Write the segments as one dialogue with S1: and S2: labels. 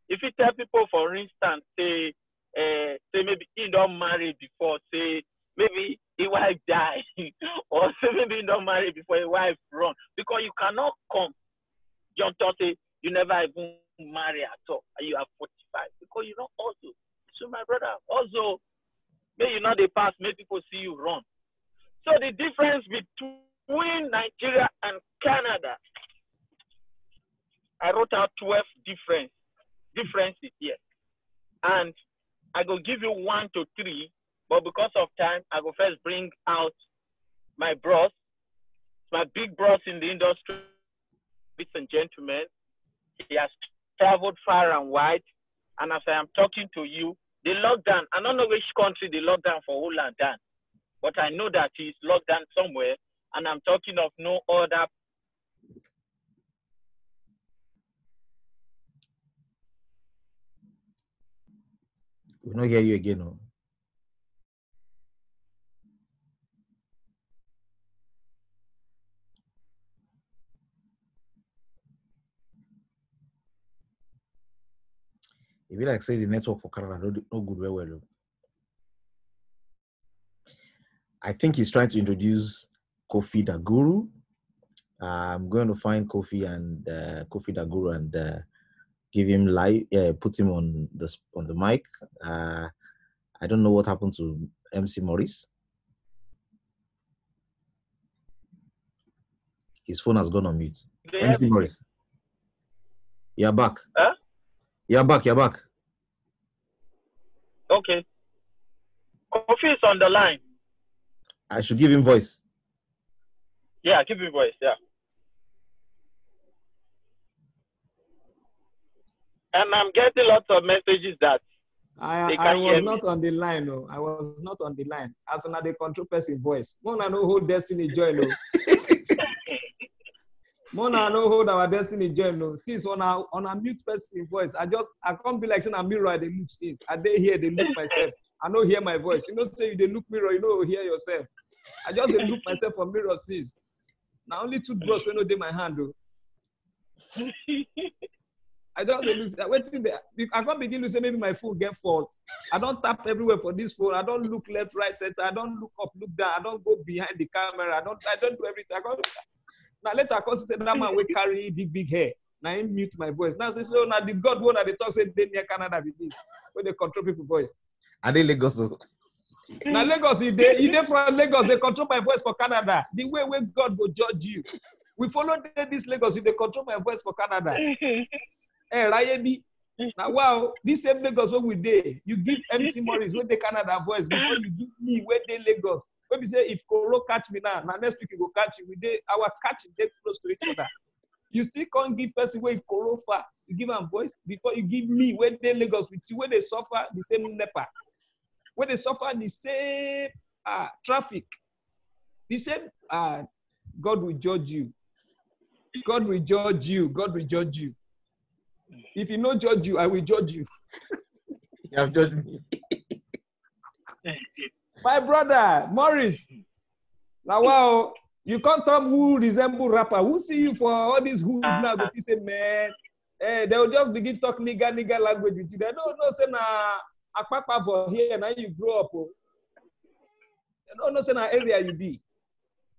S1: if you tell people, for instance, say maybe he don't marry before, say maybe his wife die, or say maybe he don't marry before his wife run, because you cannot come. John thought say you never even marry at all, and you are 45, because you don't also. So my brother, also, may you not the pass, make people see you run. So the difference between Nigeria and Canada, I wrote out 12 differences here. And I go give you 1 to 3, but because of time, I go first bring out my bros, my big bros in the industry, ladies and gentlemen. He has traveled far and wide. And as I am talking to you, the lockdown, I don't know which country the lockdown for Holland done, but I know that he's locked down somewhere, and I'm talking of no other.
S2: We'll not hear you again. No? If you like say the network for Canada, no good very well. I think he's trying to introduce Kofi Daguru. I'm going to find Kofi Daguru and give him live, put him on the mic. I don't know what happened to MC Morris. His phone has gone on mute. MC Morris, you're back.
S1: Huh?
S2: You're back.
S1: Okay. Kofi is on the line.
S2: I should give him voice.
S1: Yeah, give him voice, yeah. And I'm getting lots of messages that
S3: I was not on the line. No, I was not on the line. As soon as they control person voice, Mona know hold Destiny Joy. No, Mona know hold our Destiny Joy. No, since on a mute person voice, I can't be like saying a mirror. They look since I dey hear they look myself. I don't hear my voice. You know, say you they look mirror, you know hear yourself. I just dey look myself for mirror since. Now only 2 drops when no dey my hand though. I just look. Waiting there. I can't begin to say maybe my phone get fault. I don't tap everywhere for this phone. I don't look left, right, center. I don't look up, look down. I don't go behind the camera. I don't do everything. Now later I say that man will carry big hair. Now I mute my voice. Now say so now the God one that they talk say they near Canada with this. Where they control people's voice.
S2: Are they Lagos?
S3: Now Lagos, if they from Lagos, they control my voice for Canada. The way where God will judge you. We follow this Lagos, if they control my voice for Canada. Rayedi. Now wow, this same Lagos where we dey, you give MC Morris where the Canada voice before you give me where they Lagos. When we say if Koro catch me now next week you go catch you. We dey our catching dey close to each other. You still can't give person where Koro far. You give them voice before you give me where they Lagos with you where they suffer the same NEPA, where they suffer the same traffic, the same God will judge you. God will judge you. God will judge you. If he no judge you, I will judge you.
S2: You have judged me.
S3: My brother, Morris. Now, wow, you can't tell who resemble rapper. Who see you for all these who now go to say, man, they will just begin talk nigga language with you. They don't know, say, na akpapa for here, now you grow up. They don't know, say, na area you be.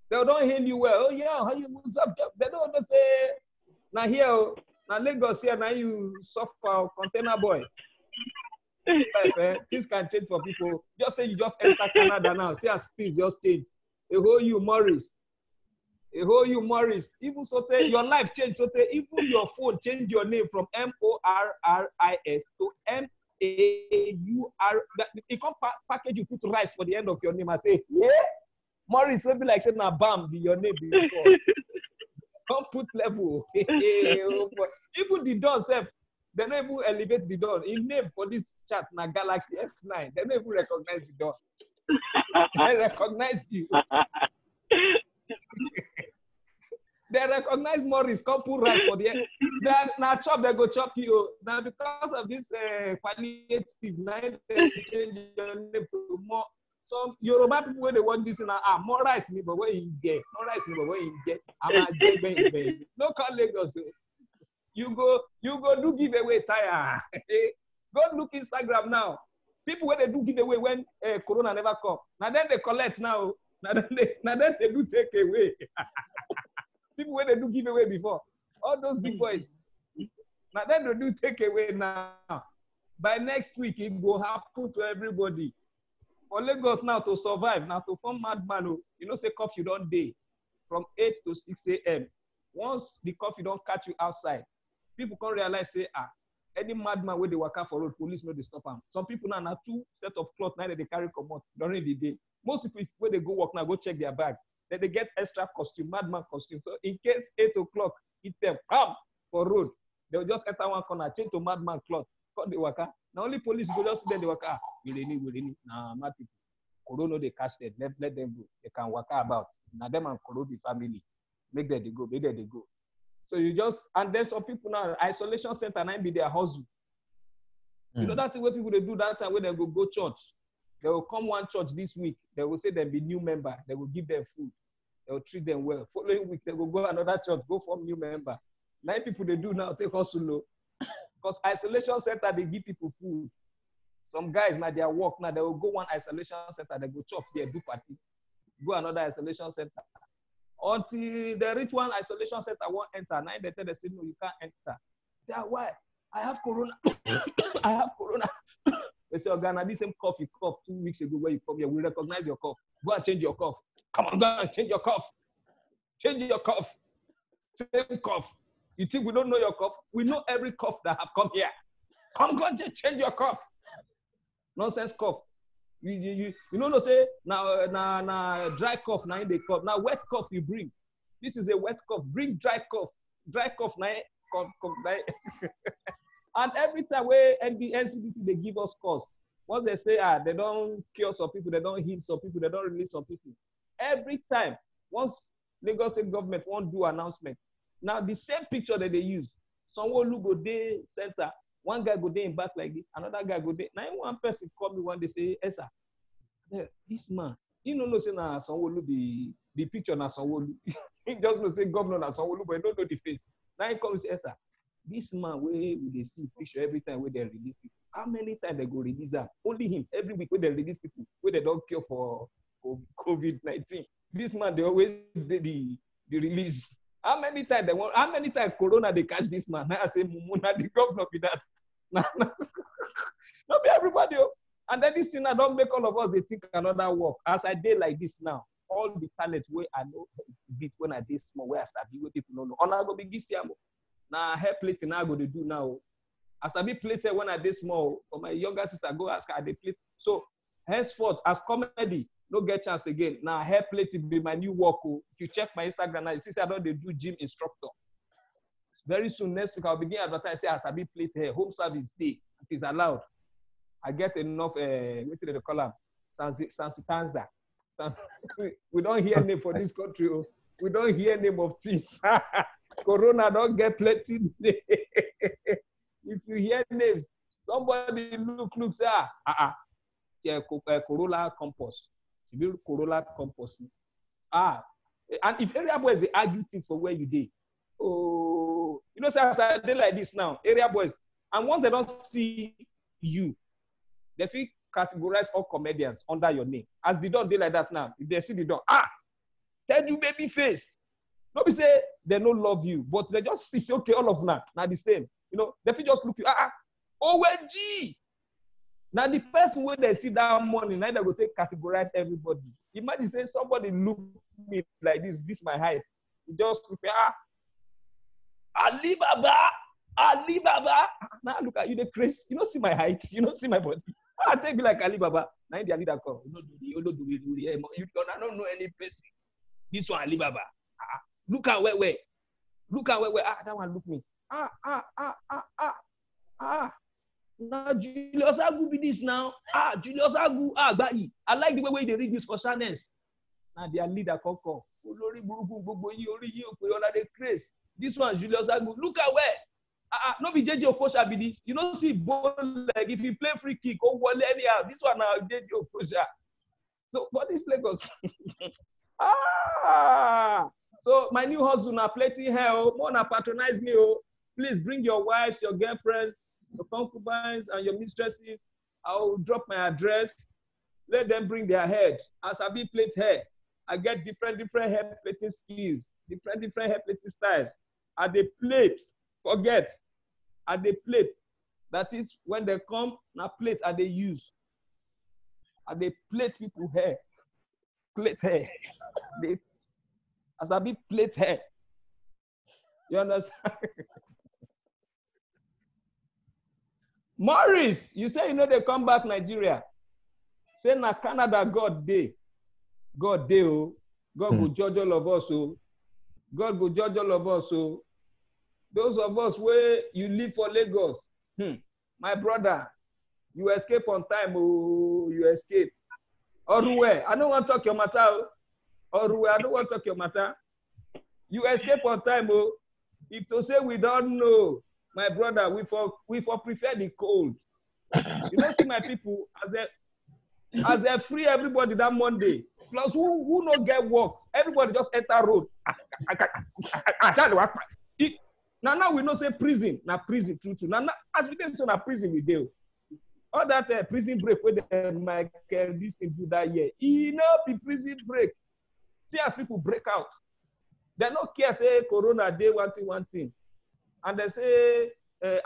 S3: They don't hail you well. Oh, yeah, how you move up? They don't know, say, now here, now Lagos here, now you suffer container boy. Life, things can change for people. Just say you just enter Canada now. See as things just change. A whole you Morris. Even so, your life changed. So, even your phone change your name from Morris to Maur. It can't package you put rice for the end of your name. I say, yeah, Morris will be like saying, "Na bam, be your name before." Don't put level. Even the door self, they don't even elevate the door. In name for this chat, na Galaxy S9. They don't even recognize the door. They recognize you. They recognize Morris. Come put rice for the end. Now chop, they go chop you. Now because of this palliative, now they change your name to more. So Yoruba people when they want this now, more rice me, but where you get, more rice me, but where you get, I'm a get no call Lagos. You go do giveaway tire. Go look Instagram now. People when they do giveaway when Corona never come. Now then they collect now. Now then they do take away. People when they do giveaway before. All those big boys. Now then they do take away now. By next week, it will happen to everybody. For Lagos now to survive, now to form madman, you know, say curfew don't day from 8 to 6 a.m. Once the curfew don't catch you outside, people can't realize, say, any madman where they work out for road, police know they stop them. Some people now 2 set of clothes now that they carry come out during the day. Most people, when they go work now, go check their bag. Then they get extra costume, madman costume. So in case 8 o'clock, hit them, come for road. They'll just enter one corner, change to madman cloth, cut the worker. Now only police go just see them, they work out. We need. Nah, mad people. Corona, they catch them, let them go. They can work about. Now them and Corona be family. Make them they go, make them they go. So you just, and then some people now, isolation center, now be their hustle. You know, that's the way people they do that time when they go church. They will come one church this week. They will say they'll be new member. They will give them food. They will treat them well. Following week, they will go another church, go form new member. 9 people they do now, take hustle low. Because isolation center, they give people food. Some guys now, their work now, they will go one isolation center, they go chop there, do party. Go another isolation center. Until they reach one isolation center, won't enter. Now they tell they say, no, you can't enter. Say, why? I have corona. I have corona. They say, Ghana, this same cough you cough 2 weeks ago where you come here, we recognize your cough. Go and change your cough. Come on, go and change your cough. Change your cough. Same cough. You think we don't know your cough? We know every cough that have come here. Come, go and change your cough. Nonsense cough. You know, say, now dry cough, now in the cough. Now wet cough you bring. This is a wet cough. Bring dry cough. Dry cough, now cough. And every time where NCDC, they give us course. Once they say, they don't cure some people, they don't heal some people, they don't release some people. Every time, once Lagos State government won't do announcement, now the same picture that they use, Sanwo-Olu go there center, one guy go there in back like this, another guy go there. Now one person call me one day say, Esa, this man, you know say na Sanwo-Olu the picture na Sanwo-Olu. He just know say governor na Sanwo-Olu, but he don't know the face. Now he comes say, Esa, this man where they see picture every time where they release people. How many times they go release them? Only him every week where they release people where they don't cure for COVID-19. This man they always do the release. How many times they want? How many times Corona they catch this man? Now I say Mumuna the governor be that. Not be everybody. And then this thing I don't make all of us they think another work. As I did like this now, all the talent where I know it's bit when I did small where I sabi where people don't know. And I go be gisiamo. Now hair plating I go to do now. As I be plated when I did small, for my younger sister go ask her they plate. So henceforth as comedy. No get chance again. Now, hair plating be my new work. If you check my Instagram now, you see I don't do gym instructor. Very soon, next week, I'll begin advertise. Say, as I be plate hair, home service day. It is allowed. I get enough, what do they call them? Sansitanza. We don't hear name for this country. We don't hear name of things. Corona don't get plenty. If you hear names, somebody look, say, Corolla compost. Corolla compost. And if area boys they argue things for where you did, you know, say as I did like this now, area boys, and once they don't see you, they feel categorize all comedians under your name. As they don't do like that now, if they see the dog, tell you baby face. Nobody say they don't love you, but they just see okay, all of them now the same. You know, they feel just look you, OMG. Now the person when they see that money, now they go take categorize everybody. Imagine say somebody look me like this my height. You just look Alibaba. Now look at you, the crazy. You don't see my height, you don't see my body. I take me like Alibaba. Now the Alibaba call. You don't know any person. This one Alibaba. Look at where. Look at where. That one look me. Now Julius Agu be this now. Julius Agu, Bayi. I like the way they read this for Shanes. Now their leader Koko. This one Julius Agu. Look at where. No be JJ Okocha be this. You don't see ball like if you play free kick or wall anyhow. This one now JJ Okocha. So what is Lagos? So my new hustle now plating hair. More na patronize me. please bring your wives, your girlfriends, your concubines, and your mistresses. I'll drop my address. Let them bring their head. As I be plate hair, I get different hair plating skills, different hair plating styles. At the plate, forget. At the plate, that is when they come, now plate are they use. At the plate people hair, plate hair. They, as I be plate hair. You understand? Morris, you say you know they come back Nigeria. Say na Canada God day. God day, oh. God go judge all of us, oh. God go judge all of us, oh. Those of us where you live for Lagos, my brother, you escape on time, oh, you escape. Oruwe, I don't want to talk your matter, oh. Oruwe, I don't want to talk your matter. You escape on time, oh. If to say we don't know, my brother, we for prefer the cold. You don't see my people as they free everybody that Monday. Plus, who not get work? Everybody just enter road. Now we not say prison. Now prison, true. Now as we didn't say na prison we do. All that prison break where the Michael this do that year. It no be prison break. See as people break out. They don't care say Corona day one thing. And they say,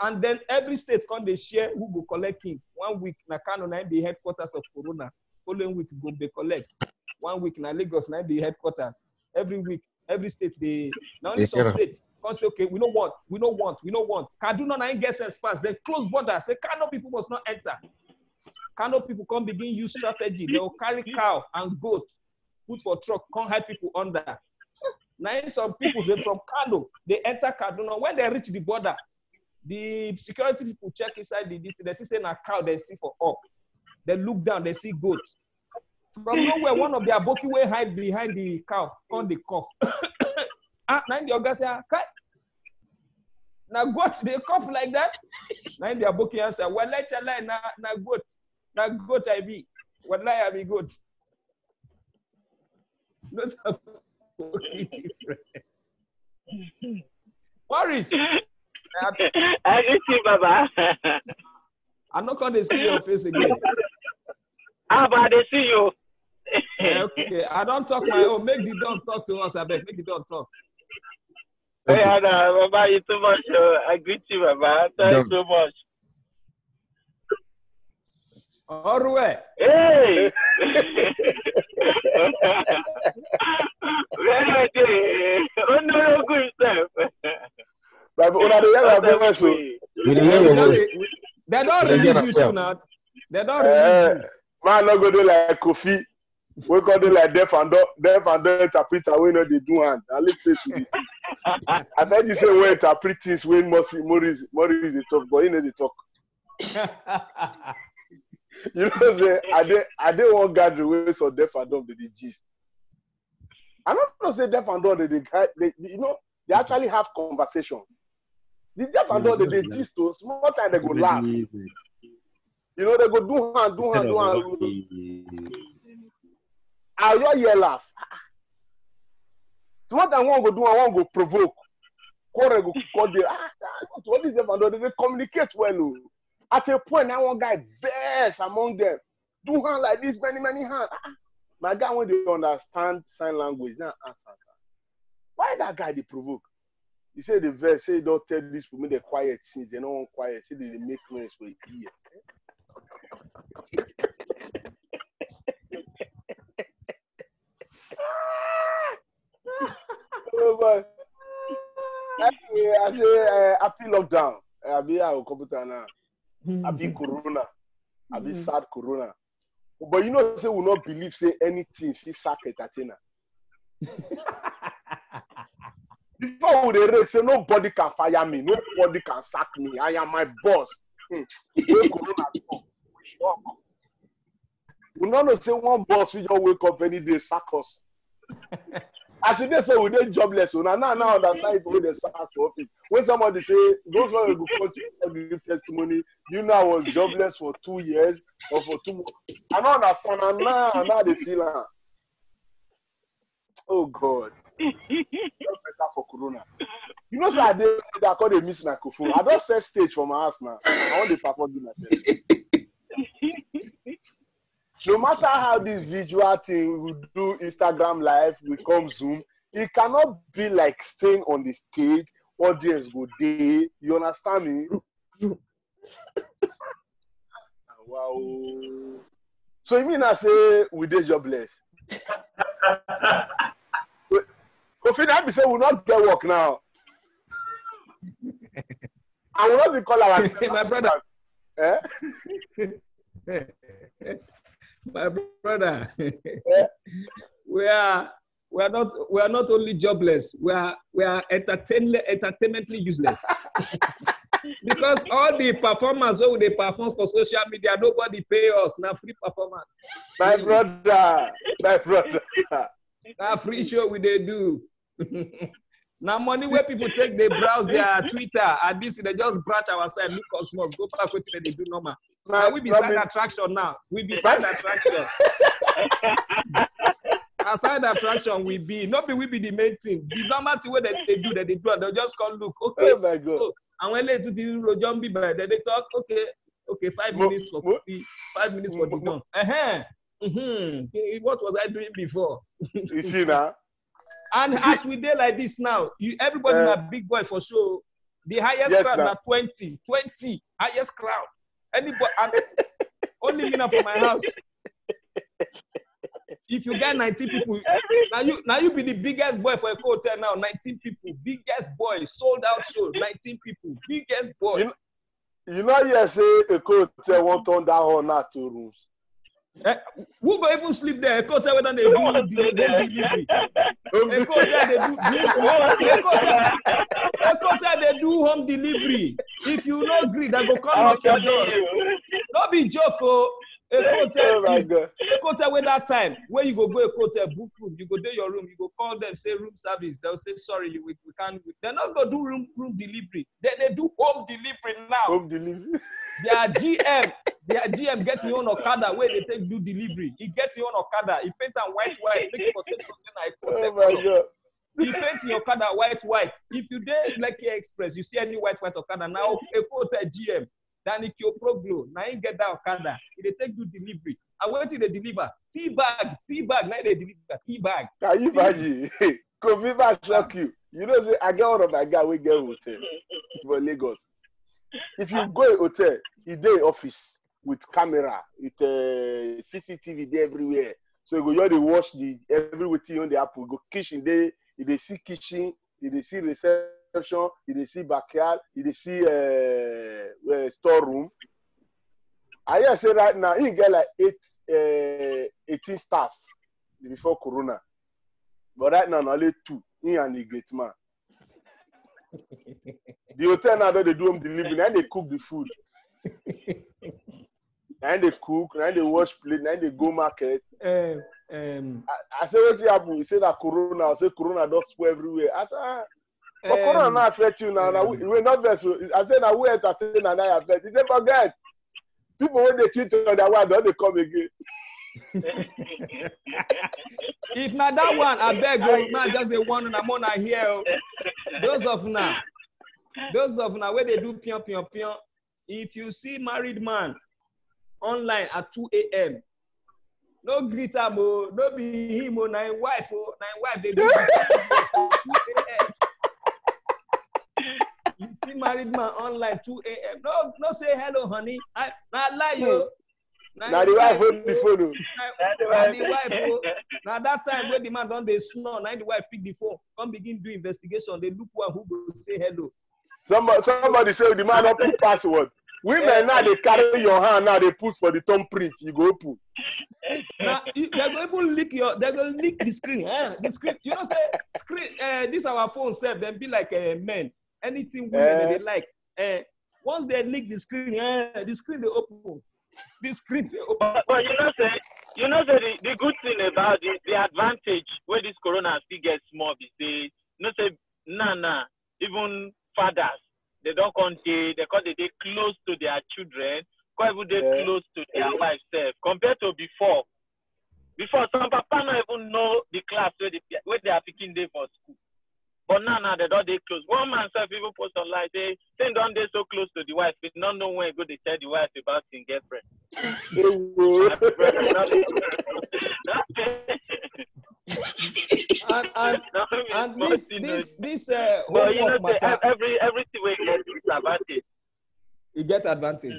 S3: and then every state come they share who go collect him. 1 week na Kano na the headquarters of Corona. Following week go they collect. 1 week na Lagos na the headquarters. Every week, every state they now only some states come say okay, we don't want. Kaduna na get sense pass. They close borders. Say Kano people must not enter. Kano people come begin use strategy. They will carry cow and goat, put for truck, come hide people under. Now some people from Kano, they enter Kaduna. When they reach the border, the security people check inside the DC. They see a cow, they see for up. They look down, they see goat. From nowhere, one of their aboki will hide behind the cow, on the cough. Now the Oga say, now goat, they cough like that. Now the aboki answer, well, let you lie, na goat I be. What lie I be goat. Those are different. Morris.
S1: I get you, Baba.
S3: I'm not going to see your face again.
S1: How about they see you?
S3: Okay, I don't talk my own. Make the dog talk to us, I bet. Make the dog talk.
S1: Yeah, no, Baba, you too much. I greet you, Baba. Thank you so much.
S3: Orwe.
S1: Hey! Oh, no, good stuff.
S4: But
S3: they don't release you too now. They don't release you.
S4: Man, not go do like Kofi. We can do like deaf and interpreter. We know they do hand. I live face with it. I thought you say we interpret things when Morris they talk, but you know they talk. You know, say I don't want gather way so deaf and dumb they gist. I don't know say deaf and dumb they you know they actually have conversation. The deaf and dumb they gist to small time they go laugh. You know they go do hand. I just hear laugh. So what I want to do, I want to go provoke. What is deaf and dumb? They communicate well. At a point, now one guy best among them. Do hand like this, many hands. My guy, when they understand sign language, now answer. Why that guy they provoke? He said the verse, say don't tell this people they quiet since they don't want quiet. Say they make noise for a year. Oh boy. I say happy lockdown. I be our computer now. I be Corona. I be sad Corona. But you know, say we not believe say anything if you sack entertainer. Before they rate, say nobody can fire me, nobody can sack me. I am my boss. Corona we not say one boss we just wake up any day sack us. As they say we dey jobless, so now understand it when they sack for office. When somebody say those one go come to give testimony, you know I was jobless for 2 years or for 2 months. I don't understand, and now they feel. Oh God. better for Corona. You know, so I call the miss microphone. I don't set stage for my house now. I want to perform to myself. No matter how this visual thing we do Instagram live, we come Zoom, it cannot be like staying on the stage, audience go day. You understand me? Wow. So you mean I say we did jobless? Kofi Nabi say we'll not get work now. I will not be called our
S3: my brother.
S4: Eh?
S3: My brother. we are not only jobless, we are entertainmentally useless. Because all the performers who they perform for social media, nobody pay us. Now free performance.
S4: My brother.
S3: Now free show we they do. Now money where people take, they browse their Twitter and this they just branch ourselves, look us more, go back what they do normal. Now we beside attraction now. We beside attraction. Aside attraction we be, not be we be the main thing. The normal thing where they do and they'll just come look. Okay.
S4: Oh my God.
S3: Oh, and when they do the zombie then they talk, okay, 5 minutes for coffee, 5 minutes for the gun. What was I doing before?
S4: You see now?
S3: And as we did like this now, everybody na big boy for sure. The highest crowd na 20 highest crowd. Anybody, only me now for my house. If you get 19 people, now you be the biggest boy for a hotel now. 19 people, biggest boy, sold out show. 19 people, biggest boy.
S4: You know, you say a hotel won't turn down all now 2 rooms.
S3: Who go even sleep there? A hotel whether they do home delivery. A hotel they do home delivery. If you no agree, they go come knock your door. Don't be joke, oh. A hotel with that time where you go a hotel book room, you go to your room, you go call them, say room service. They'll say sorry, we can't. They're not gonna do room delivery. They do home delivery now.
S4: Home delivery.
S3: Their GM get your own Okada where they take do delivery. He get your own Okada. He paint them white. Make it for 10%.
S4: Oh my God.
S3: He paint your Okada white. If you did like Express, you see any white Okada now. A hotel GM. Then it your pro glow. Now you get that Okada. They take do delivery. I went to the deliver. Tea bag. Now they deliver tea bag.
S4: Can you imagine? Coviva shock you. You know, say I get one of my guy we get hotel for Lagos. If you go a hotel, you day office with camera, with CCTV there everywhere. So you go here, they watch the everything on the app. You go kitchen there, they see kitchen, they see reception, they see backyard, they see storeroom. I say right now, you get like 18 staff before Corona, but right now only 2. He and the great man. The hotel now they do home delivery, and they cook the food. And they cook, and they wash plate, and they go market. I say what happen? He say that Corona. I say Corona don't spoil everywhere. I say, but Corona not affect you now. Now we not there. So I say now we entertain and I affect. He say forget. People when they cheat on their wife, don't they come again?
S3: If not that one, I beg you, not just a one and I'm on here. Those of now where they do pion. If you see married man online at 2 a.m., no greet him, no be him, nine wife they do. 2 a.m. You see married man online 2 a.m. No say hello, honey. I lie you.
S4: Now the wife hold the phone.
S3: Now the wife, now that time when the man done they snore, now the wife pick the phone, come begin do investigation. They look one who go say hello.
S4: Somebody say the man not put password. Women now they carry your hand, now they put for the thumbprint. You go open.
S3: Now they go even lick the screen. The screen, you know, say screen. This our phone set. Then be like men. Anything women they like. Once they lick the screen they open. This screen they open.
S1: But you know, the good thing about it, the advantage where this Corona still gets small is they even fathers, they don't come they close to their children, quite even they close to their wives self compared to before. Before, some papa not even know the class where they are picking day for school. But now they don't they close. One man said people post online, they don't they so close to the wife. They don't know when go they tell the wife about his girlfriend.
S3: and this
S1: but you know,
S3: homework matter.
S1: everything we get disadvantage.
S3: It gets advantage.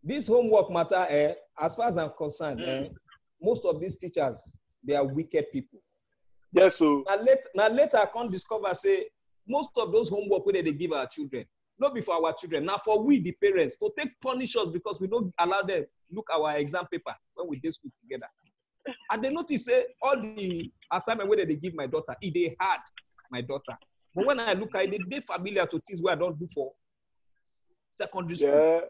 S3: This homework matter, as far as I'm concerned, most of these teachers, they are wicked people.
S4: Yes, so.
S3: Now later I can discover, say, most of those homework where they give our children, not before our children, now for we, the parents, to take punish us because we don't allow them look our exam paper when we do school together. And they notice, say, all the assignment where they give my daughter, they had my daughter. But when I look at it, they familiar to things where I don't do for secondary school.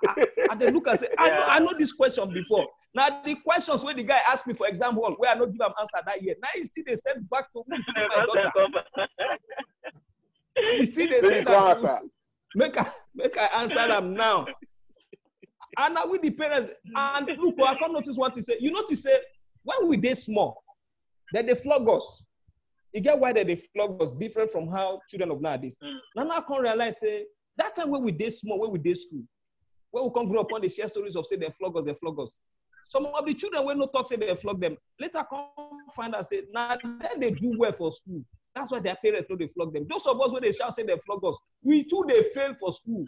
S4: Yeah.
S3: And they look and say, I know this question before. Now the questions where the guy asked me for exam hall, where I not give him answer that year. Now he still they send back to me to my daughter. He still they send that make I answer them now. And now with the parents, and look, I can't notice what he say. You notice say when we did small, that they flog us. You get why they flog us different from how children of nowadays. Now I can't realize say that time when we did small, when we did school, when we come grow up on the share stories of say they flog us. Some of the children will not talk say they flog them. Later come find out say now then they do well for school. That's why their parents know they flog them. Those of us when they shall say they flog us, we too they fail for school.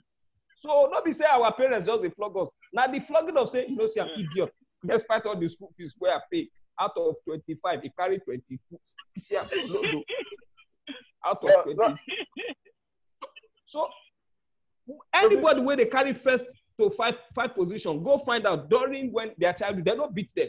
S3: So not be say our parents just they flog us. Now the flogging of say, you know, say I'm idiot. Despite all the school fees where I pay out of 25, he carry 22. See, no. Out of 20. So anybody where they carry first to five position, go find out during when their child, they don't beat them.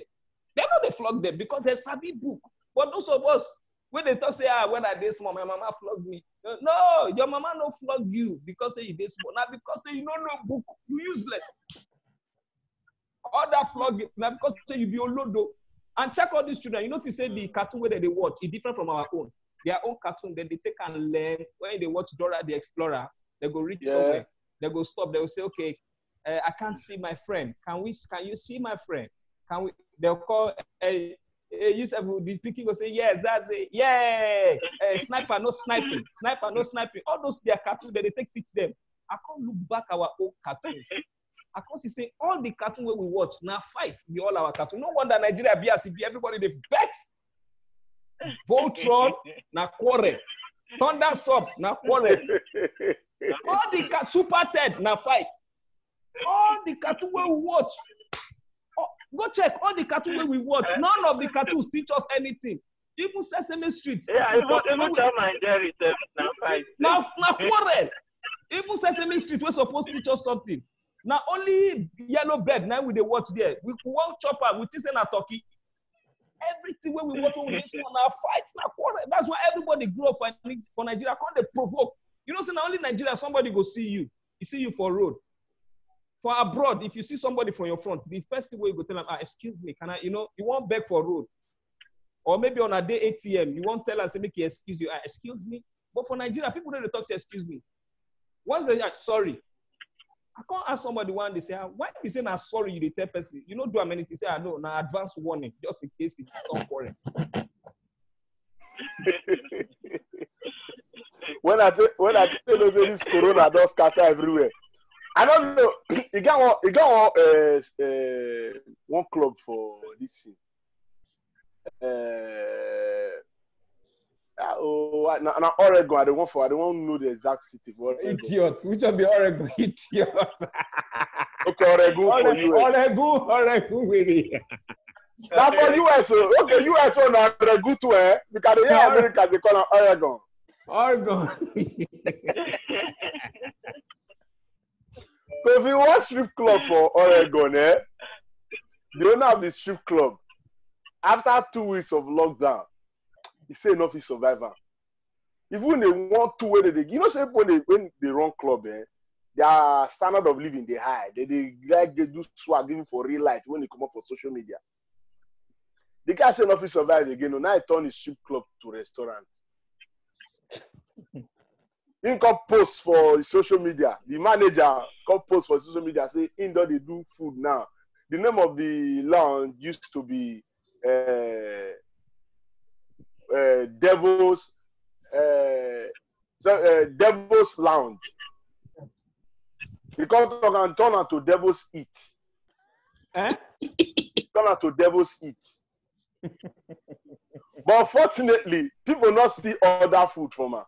S3: They know they flog them because they sabi book. But those of us, when they talk, say, when I did small, my mama flogged me. No, your mama no flog you because say you did small. Not because say you don't know book, you useless. All that flogging, now because say you be olodo. And check all these children. You notice say the cartoon where they watch is different from our own. Their own cartoon, then they take and learn. When they watch Dora the Explorer, they go reach somewhere. They go stop. They will say, okay, I can't see my friend. Can you see my friend? Can we? They'll call. Yusuf will be speaking. Will say, yes, that's it. Yeah. Sniper, no sniping. Sniper, no sniping. All those their cartoons that they teach them. I can't look back our own cartoons. I can't say all the cartoons where we watch now fight be all our cartoons. No wonder Nigeria BRCB everybody they vex. Voltron na quarrel. Thunderstorm na quarrel. All the Super Ted na fight. All the cartoons where we watch. Go check all the cartoons where we watch. None of the cartoons teach us anything. Even Sesame Street.
S1: Yeah, even Tom and Jerry now fight.
S3: Now quarrel. Even Sesame Street we're supposed to teach us something. Now only Yellow Bird now we they watch there. We won't chop up. We teach a turkey. Everything when we watch when we this one now fight now quarrel. That's why everybody grew up for Nigeria. Can't they provoke? You know, so now only Nigeria somebody go see you. He see you for road. For abroad, if you see somebody from your front, the first thing you go tell them, excuse me, can I, you won't beg for road. Or maybe on a day ATM, you won't tell us, make you excuse you, excuse me. But for Nigeria, people don't talk, say, excuse me. Once they are sorry, I can't ask somebody one day, say, why you say, I'm sorry, you tell person? You don't do amenities, say, no, now advance warning, just in case it's not foreign.
S4: When I tell you this corona does scatter everywhere. I don't know. You got one club for this thing. Now Oregon. I don't want to know the exact city for Oregon.
S3: Idiot. Which one be Oregon? Idiot.
S4: Okay, Oregon for US.
S3: Oregon, really.
S4: Now for US, okay, US on Oregon too, eh? Because the Americans they call it Oregon.
S3: Oregon.
S4: So if you want strip club for Oregon, they don't have the strip club. After 2 weeks of lockdown, he say enough is survivor. Even they want to where they, say when they run club, their standard of living they high. They do swag even for real life when they come up for social media. The guy say enough is survive again. Now he turn his strip club to restaurant. He come post for social media. The manager come post for social media say, indoor they do food now. The name of the lounge used to be Devil's Lounge. Because you can turn out to Devil's Eat. Turn out to Devil's Eat. But unfortunately, people not see other food from her.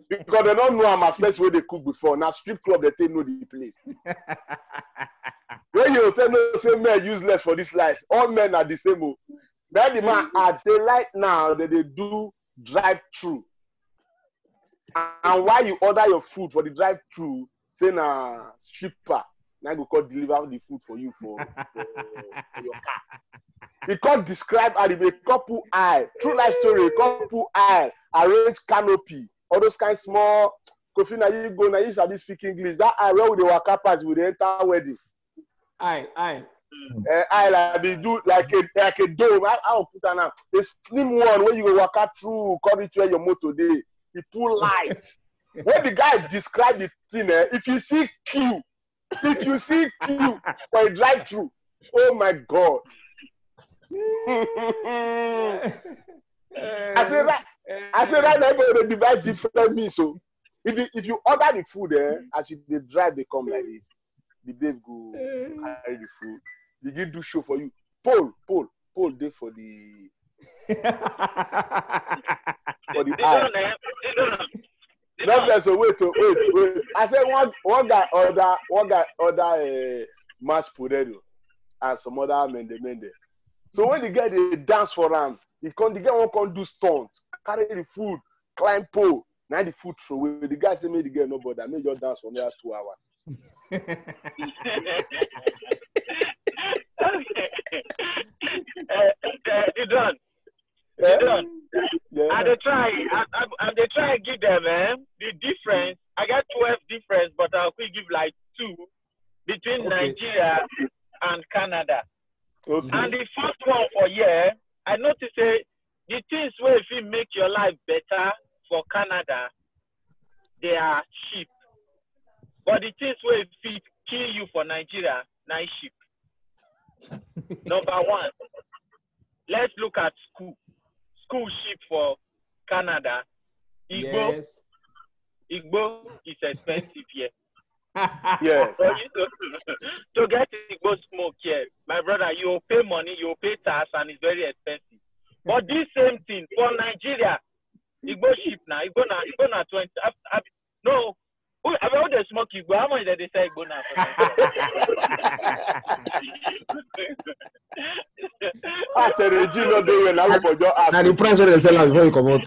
S4: Because they don't know how much space where they cook before. Now strip club, they know the place. When you say no, say men useless for this life. All men are the same. Then the man had say right now that they do drive-through. And while you order your food for the drive-through, say na shipper, now go call deliver the food for you for your car. He can't describe how the couple eye, true life story, couple eye, arrange canopy, all those kind of small. Kofi, now you go, now you shall speak English. That eye where with the waka pass with the entire wedding.
S3: Aye.
S4: I like they do like a dome. I'll put on a slim one where you go walk through, come to where your motor day. He pull light. When the guy describe the thing, if you see queue for a drive through, oh my God. I say that they're going to devise different means. So if you order the food as you they drive, they come like this. The babe go carry the food. They give do show for you. Paul there for the eye. No, so wait. I said one guy order mashed potato and some other mende. So when the guy they dance for him, the guy won't come do stunts, carry the food, climb pole, now the food throw away. The guy say me the girl no bother, me just dance for me 2 hours.
S1: You done.
S4: Yeah.
S1: And they try give them the difference. I got 12 difference, but I'll quick give like 2 between Nigeria and Canada.
S4: Okay.
S1: And the first one for I noticed the things where if you make your life better for Canada, they are cheap. But the things where if it kill you for Nigeria, nice cheap. Number 1, let's look at school. School cheap for Canada. Igbo is expensive here.
S4: Yeah.
S1: To get Igbo smoke here, my brother, you will pay money, you will pay tax, and it's very expensive. But this same thing for Nigeria, Igbo cheap now. Igbo na 20. No. About the smoke Igbo, how much did they say Igbo now?
S4: I said, you know, they will now for your ass.
S2: Now the price of the seller before you come out.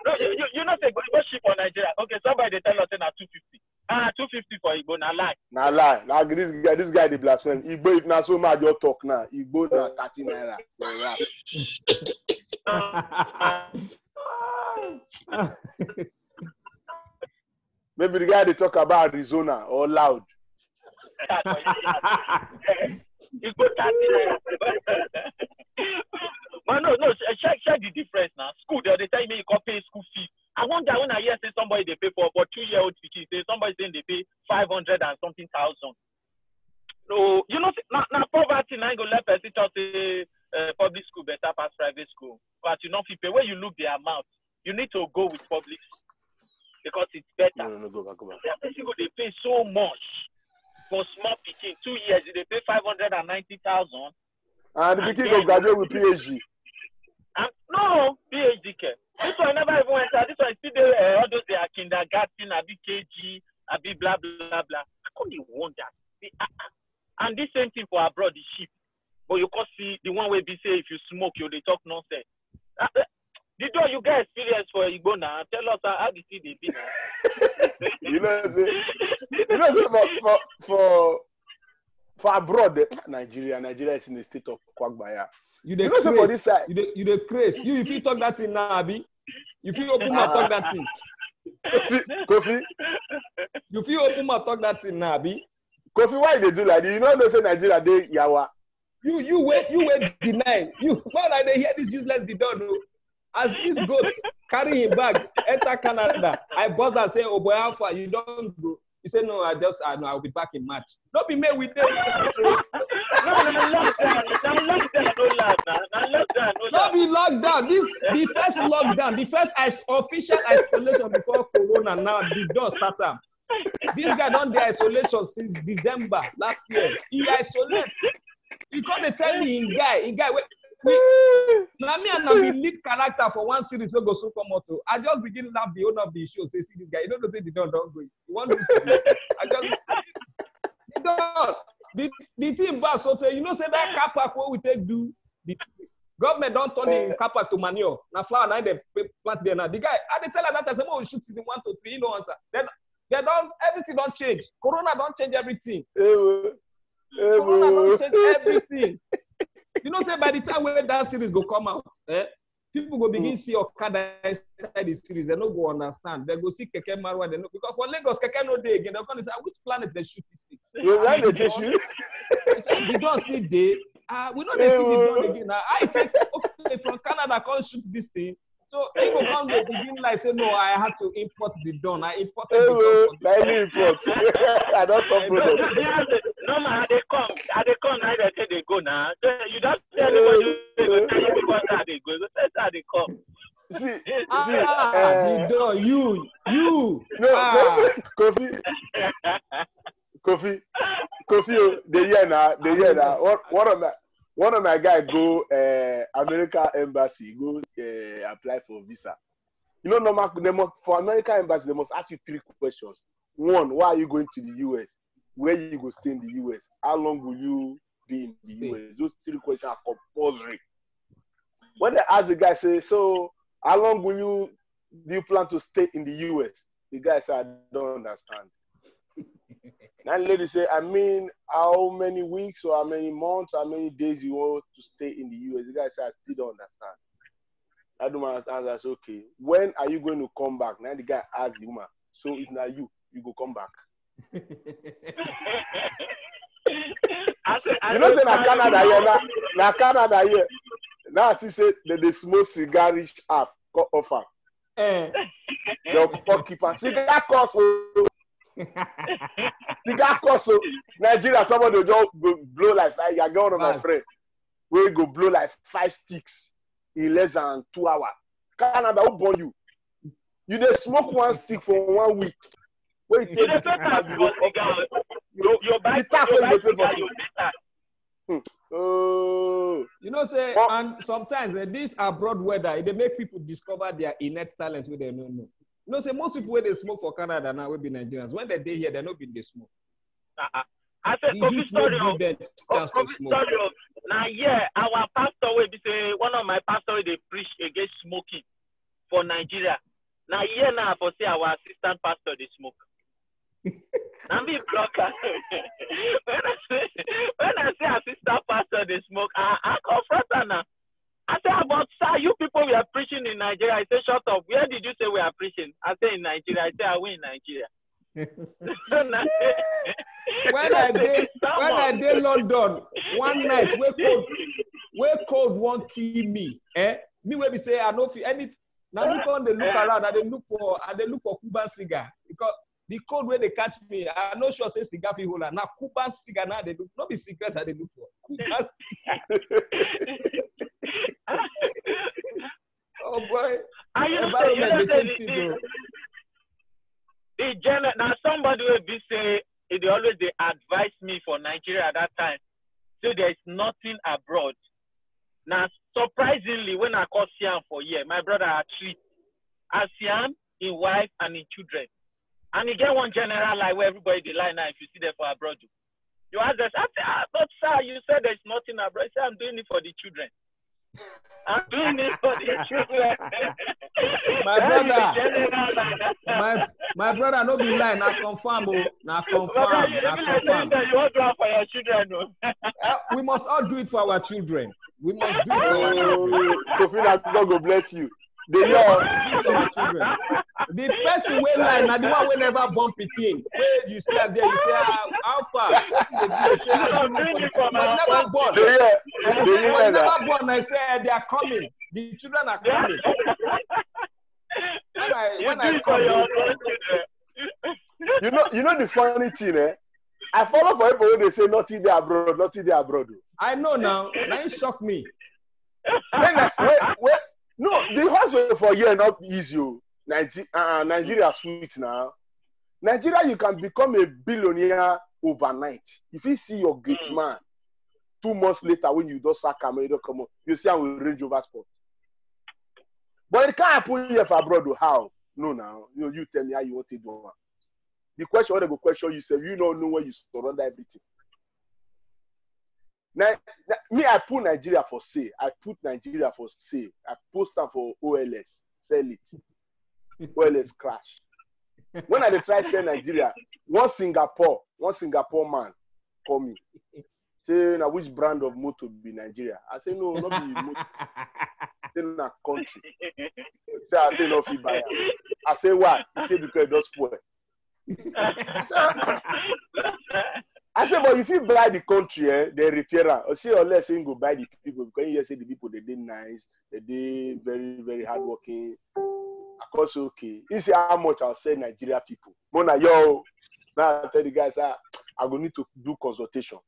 S1: No, you know, say Igbo cheap for Nigeria. Okay, somebody they tell us now 250. 250 for Igbo, na lie.
S4: Na lie. Now this guy the blasphemy. Igbo if na so much your talk now. Igbo na 30 naira. Maybe the guy they talk about Arizona or Loud.
S1: Igbo 30 naira. But no, check the difference now. School, they tell me you can pay school fee. I wonder when I hear say somebody they pay for 2-year-old teaching, say somebody saying they pay 500 and something thousand. So you know, now poverty now go let person just say public school better pass private school. But you know, people when you look the amount, you need to go with public school because it's better.
S4: No, go back.
S1: They pay so much for small picking. 2 years they pay 590,000.
S4: And the beginning of graduate with PhD.
S1: No, PhD care. This one never even enter. This one still there. All those they are kindergarten, a big KG, a big blah blah blah. I couldn't wonder. And this same thing for abroad is cheap. But you can see the one where they say if you smoke, they talk nonsense. The door you get experience for Igbo now. Tell us how the see they be now.
S4: For abroad, Nigeria is in a state of quagmire.
S3: You know for this side. You the craze. You if you talk that thing now, Abi. If you open my talk that thing.
S4: Kofi.
S3: You feel open my talk that thing now, Abi.
S4: Kofi, why they do like this? You know they say Nigeria they yawa.
S3: You wait deny. Why like they hear this useless the door no? As this goat carry him bag, enter Canada. I buzz and say, oh boy, how far? You don't go. He said, no, I'll be back in March. Not be made with them.
S1: No, lockdown.
S3: Not be lockdown. The first lockdown, the first official isolation before Corona. Now the door started. This guy don't do isolation since December last year. He isolates. He can't tell me in guy. Now me and I lead character for one series we go so come out. I just begin to laugh the owner of the show. Say, see this guy. You don't say the don't go. You want to see? I just the don't. The thing bad so you know say that car park where we take do the government don't turn the car park to manure. Now flower now they plant there now. The guy I tell her that I say we shoot season 1 to 3. You know answer. Then they don't everything don't change. Corona don't change everything. Corona don't change everything. You know, say by the time when that series go come out, people go begin see Okada inside the series. They don't go understand. They go see Keke Marwa. They know because for Lagos, Keke no day again. They're going to say, which planet they shoot this thing? The dawn still day. We know they see the dawn again. Now I take from Canada come shoot this thing. So they go come to begin like say, no, I had to import the dawn. I imported the dawn.
S4: I don't talk about
S1: it. No man, they come. They come now. They say they go now. You don't tell anybody they go. Tell you because they go. That's how they come.
S3: The door. You.
S4: No, Kofi. The year now. One of my guys go American embassy, go apply for visa. You know, normal for American embassy, they must ask you 3 questions. 1, why are you going to the US? Where you go stay in the US? How long will you be in the US? Those 3 questions are compulsory. When they ask the guy, say, so how long do you plan to stay in the US? The guy said, I don't understand. Now the lady say, I mean, how many weeks or how many months, how many days you want to stay in the US? The guy said, I still don't understand. I don't understand. I said, okay. When are you going to come back? Now the guy asked the woman, so it's not you go come back. You know, say na Canada here. Now she said that they smoke cigarish app offer. They'll keep on cigar cost. Cigar cost. Nigeria, somebody will just go blow like I got one of my friends. We go blow like 5 sticks in less than 2 hours. Canada will burn you. You just smoke 1 stick for 1 week. Wait, you take
S3: you know, say, and sometimes this abroad weather, they make people discover their innate talent where they don't know. You know, say most people when they smoke for Canada now will be Nigerians. When they here, they're not being they smoke.
S1: I said,
S3: the heat no give them chance to smoke.
S1: Now, yeah, our pastor will be say one of my pastors they preach against smoking for Nigeria. Now, yeah, now for say our assistant pastor they smoke. I'm a blocker. when I say assistant pastor they smoke, I confront her now. I say, but sir, you people we are preaching in Nigeria. I say, shut up. Where did you say we are preaching? I say in Nigeria. I say, are we in Nigeria?
S3: when I did London one night, where cold won't kill me. Me when we say I don't feel any. Now me come they look around and they look for Cuban cigar because the cold where they catch me, I'm not sure say cigar fi holder. Now Cuban cigar now they look not be cigarette that they look for. Cuban cigar. Oh boy. Environment they change things.
S1: Now somebody will be say they always they advise me for Nigeria at that time. So there is nothing abroad. Now surprisingly, when I call Siam for year, my brother are 3. As Siam, in wife and in children. And you get one general like where everybody they lie now if you see them for abroad. You ask us, I say, but sir, you said there's nothing abroad. I say, I'm doing it for the children. I'm doing it for the children.
S3: my brother, no be lying. Now confirm, now confirm.
S1: You want to have for your children,
S3: we must all do it for our children. We must do it for our children.
S4: Kofi, God go bless you.
S3: The person will lie, now the one will never bump it in. Where you see there, you say, how far? You say, I'm doing it for my never born. They never born. I say, they are coming. The children are coming. when I come,
S4: You know the funny thing, eh? I follow for people when they say nothing there abroad, nothing there abroad.
S3: I know now. Now it shocked me.
S4: No, the hustle for here not easy. Nigeria sweet now. Nigeria, you can become a billionaire overnight. If you see your gate man 2 months later when you don't sack him, you don't come on, you see him with Range Rover Sport. But it can't happen here for abroad. How? No, now you tell me how you want to do it. The question, what they go question you say, you don't know where you surrender everything. Now, me, I put Nigeria for sale. I post them for OLS, sell it. OLS crash. When I try sell Nigeria, one Singapore man call me. Say, now which brand of motor be Nigeria? I say, no, not be motor. Say, na country. I say, no, fit buy am. I say, why? He say, because it does spoil. I say, but if you buy the country, they repair it. I say, unless you go buy the people, because you say the people, they nice, they very, very hardworking. Of course, okay. You see how much I'll sell Nigeria people. Mona, yo, now I tell the guys, I'm going to need to do consultation.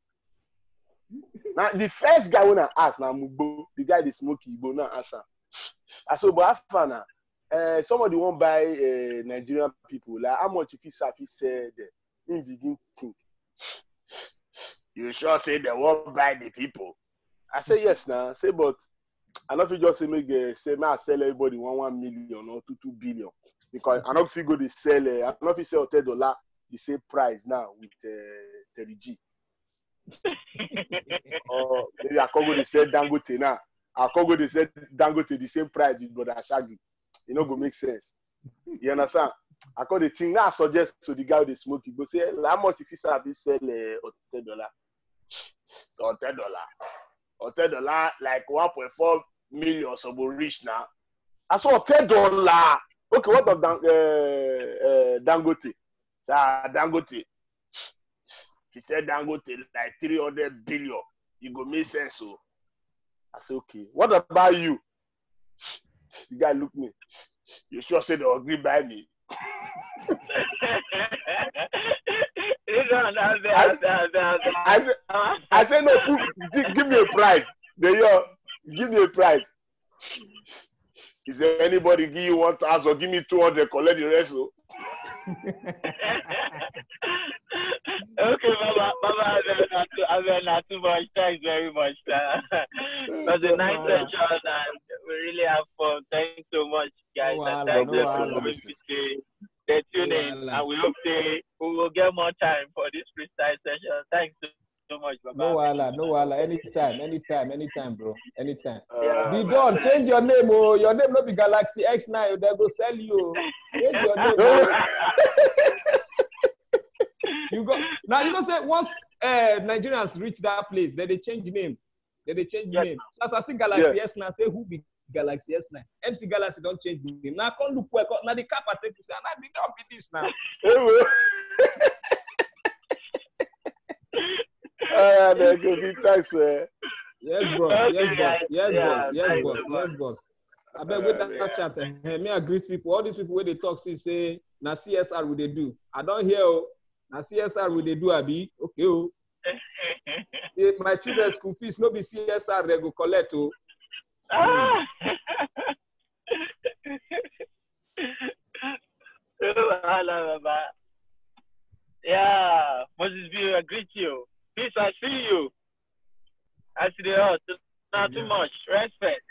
S4: Now, the first guy when I ask, now, Mugbo, the guy that smoke Igbo, now answer. I said, but after now, somebody won't buy Nigerian people. Like, how much if he sell there? He begin to think. You sure say they won't buy the people? I say, yes, now. I say, but I don't feel just say, say, I sell everybody 1 million or 2 billion. Because I don't feel go to sell, I don't feel sell $10 the same price now with 30G. Or maybe I can't go to sell Dangote now. I can't go to sell Dangote the same price with Brother Shaggy. It not go make sense. You understand? I call the thing now. I suggest to the guy with the smoke. Go say, how much if you sell $10? Or $10 like 1.4 million. So we rich now. I saw $10. Okay, what of Dangote? Dangote. He said Dangote like 300 billion. It go make sense. So I said, okay. What about you? The guy looked me. You sure said they'll agree by me? I said, no, give me a price. Give me a price. Is there anybody give you 1,000 or give me 200, collect the rest? So.
S1: Okay, Baba, I've not too much. Thanks very much. It was a nice session and we really have fun. Thanks so much, guys.
S3: No
S1: and stay tuned in and we hope we will get more time for this freestyle session. Thanks so much, Baba.
S3: No wala. Anytime, bro. Anytime. The Don, change your name. Oh, your name not be Galaxy X9. They go sell you. Change your name. You go now. You know, say once Nigerians reach that place, then they change name. Name. So as I see Galaxy S9, say who be Galaxy S9? MC Galaxy don't change name. Now come look where now the cap take to say, now they don't be this now.
S4: There go be thanks, man.
S3: Yes, boss. I bet with that chat, me I greet people. All these people where they talk, say na CSR will they do. I don't hear. Na CSR will they do, Abi? Okay, oh. My children's school fees no be CSR they go collect, oh.
S1: Yeah, Moses B, I greet you. Peace, I see you. I see the earth. Not too much. Respect.